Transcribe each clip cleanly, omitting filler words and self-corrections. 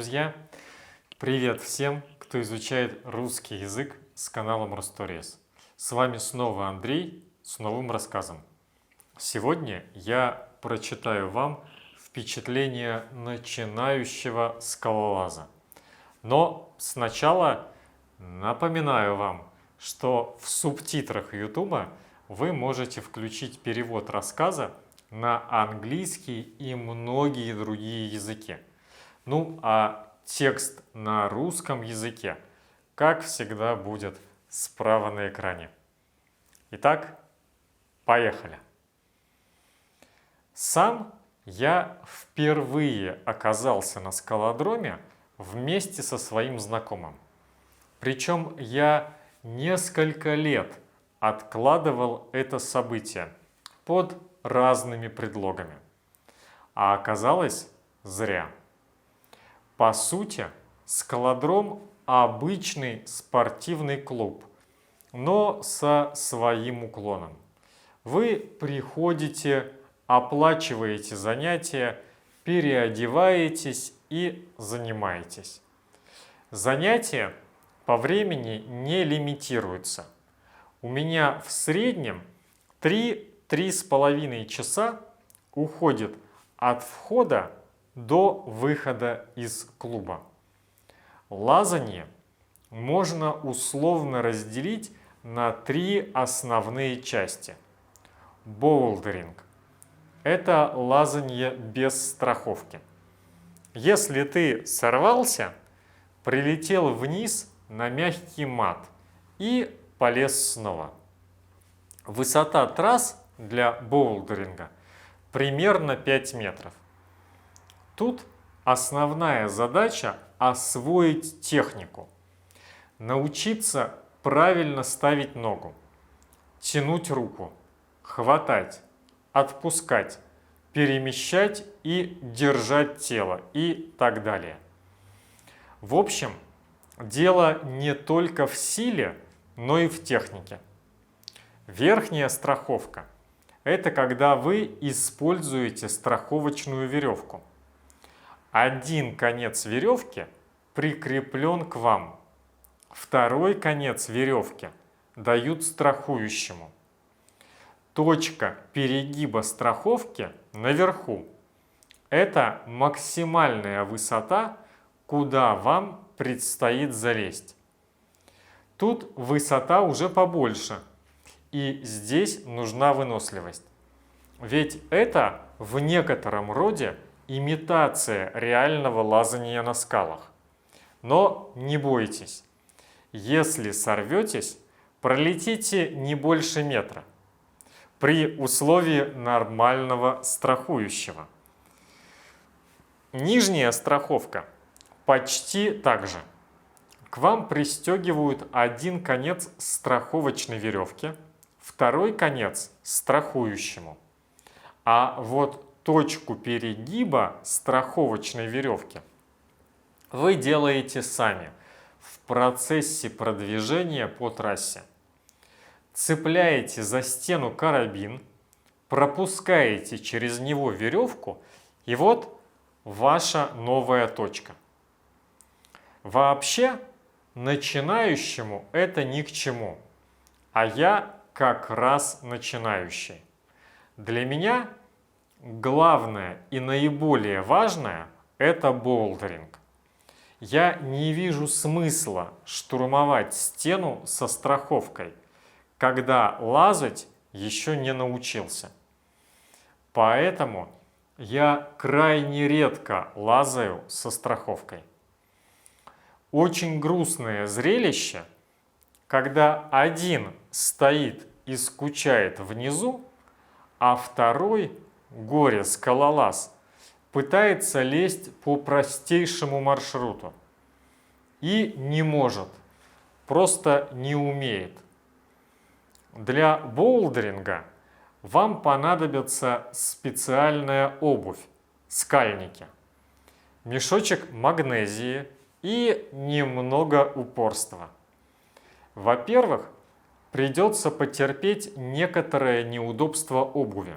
друзья! Привет всем, кто изучает русский язык с каналом Русторез. С вами снова Андрей с новым рассказом. Сегодня я прочитаю вам впечатление начинающего скалолаза. Но сначала напоминаю вам, что в субтитрах YouTube вы можете включить перевод рассказа на английский и многие другие языки. Ну а текст на русском языке, как всегда, будет справа на экране. Итак, поехали! Сам я впервые оказался на скалодроме вместе со своим знакомым. Причем я несколько лет откладывал это событие под разными предлогами. А оказалось зря. По сути, скалодром – обычный спортивный клуб, но со своим уклоном. Вы приходите, оплачиваете занятия, переодеваетесь и занимаетесь. Занятия по времени не лимитируются. У меня в среднем 3–3,5 часа уходит от входа до выхода из клуба. Лазанье можно условно разделить на 3 основные части. Боулдеринг – это лазанье без страховки. Если ты сорвался, прилетел вниз на мягкий мат и полез снова. Высота трасс для боулдеринга примерно 5 метров. Тут основная задача – освоить технику, научиться правильно ставить ногу, тянуть руку, хватать, отпускать, перемещать и держать тело и так далее. В общем, дело не только в силе, но и в технике. Верхняя страховка – это когда вы используете страховочную веревку. Один конец веревки прикреплен к вам, второй конец веревки дают страхующему. Точка перегиба страховки наверху – это максимальная высота, куда вам предстоит залезть. Тут высота уже побольше, и здесь нужна выносливость. Ведь это в некотором роде имитация реального лазания на скалах. Но не бойтесь, если сорветесь, пролетите не больше метра при условии нормального страхующего. Нижняя страховка почти так же. К вам пристегивают один конец страховочной веревки, второй конец страхующему. А вот точку перегиба страховочной веревки вы делаете сами в процессе продвижения по трассе. Цепляете за стену карабин, пропускаете через него веревку, и вот ваша новая точка. Вообще, начинающему это ни к чему, а я как раз начинающий. Для меня главное и наиболее важное – это боулдеринг. Я не вижу смысла штурмовать стену со страховкой, когда лазать еще не научился. Поэтому я крайне редко лазаю со страховкой. Очень грустное зрелище, когда один стоит и скучает внизу, а второй горе-скалолаз пытается лезть по простейшему маршруту и не может, просто не умеет. Для боулдеринга вам понадобится специальная обувь, скальники, мешочек магнезии и немного упорства. Во-первых, придется потерпеть некоторое неудобство обуви.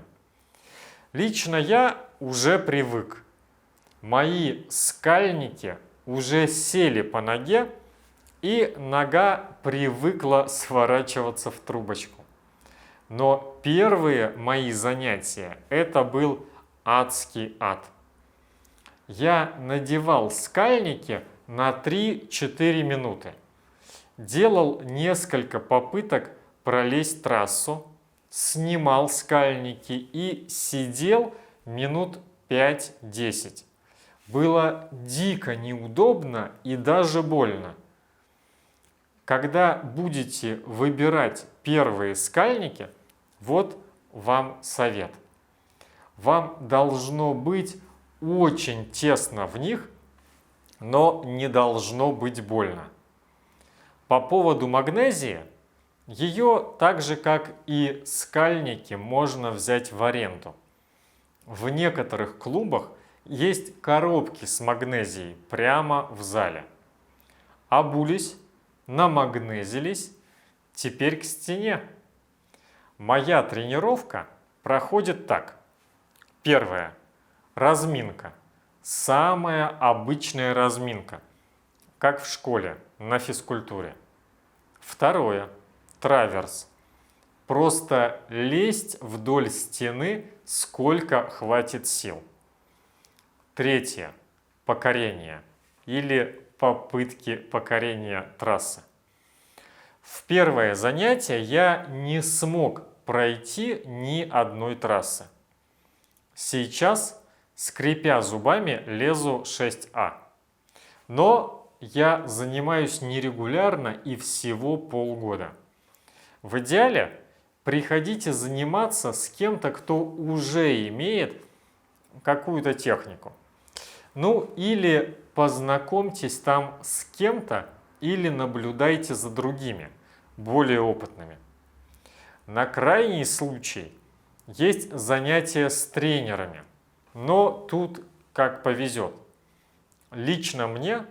Лично я уже привык. Мои скальники уже сели по ноге, и нога привыкла сворачиваться в трубочку. Но первые мои занятия – это был адский ад. Я надевал скальники на 3-4 минуты. Делал несколько попыток пролезть трассу, снимал скальники и сидел минут 5-10. Было дико неудобно и даже больно. Когда будете выбирать первые скальники, вот вам совет. Вам должно быть очень тесно в них, но не должно быть больно. По поводу магнезии, ее так же, как и скальники, можно взять в аренду. В некоторых клубах есть коробки с магнезией прямо в зале. Обулись, намагнезились, теперь к стене. Моя тренировка проходит так. Первое. Разминка. Самая обычная разминка, как в школе на физкультуре. Второе. Траверс. Просто лезть вдоль стены, сколько хватит сил. Третье. Покорение или попытки покорения трассы. В первое занятие я не смог пройти ни одной трассы. Сейчас, скрипя зубами, лезу 6А. Но я занимаюсь нерегулярно и всего полгода. В идеале приходите заниматься с кем-то, кто уже имеет какую-то технику. Ну или познакомьтесь там с кем-то, или наблюдайте за другими, более опытными. На крайний случай есть занятия с тренерами, но тут как повезет. Лично мне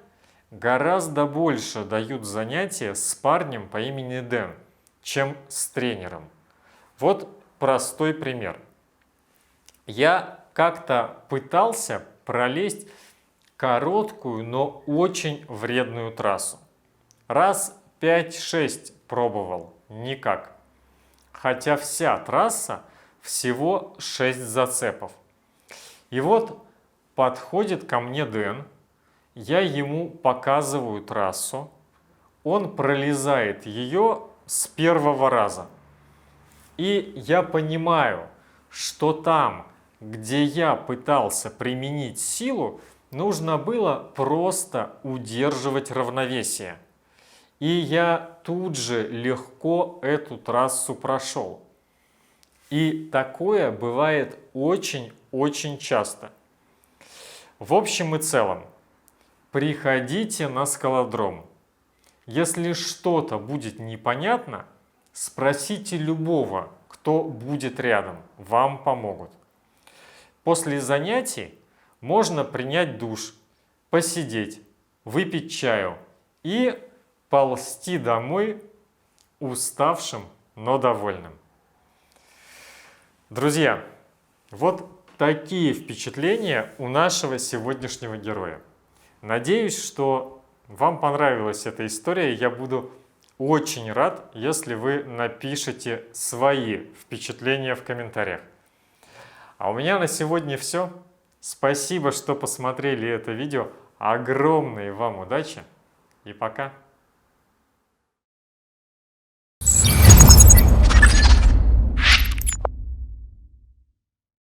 гораздо больше дают занятия с парнем по имени Дэн, чем с тренером. Вот простой пример. Я как-то пытался пролезть короткую, но очень вредную трассу. Раз 5-6 пробовал, никак. Хотя вся трасса всего 6 зацепов. И вот подходит ко мне Дэн, я ему показываю трассу, он пролезает ее с первого раза. И я понимаю, что там, где я пытался применить силу, нужно было просто удерживать равновесие. И я тут же легко эту трассу прошел. И такое бывает очень-очень часто. В общем и целом, приходите на скалодром. Если что-то будет непонятно, спросите любого, кто будет рядом, вам помогут. После занятий можно принять душ, посидеть, выпить чаю и ползти домой уставшим, но довольным. Друзья, вот такие впечатления у нашего сегодняшнего героя. Надеюсь, что вам понравилась эта история. Я буду очень рад, если вы напишите свои впечатления в комментариях. А у меня на сегодня все. Спасибо, что посмотрели это видео. Огромной вам удачи и пока!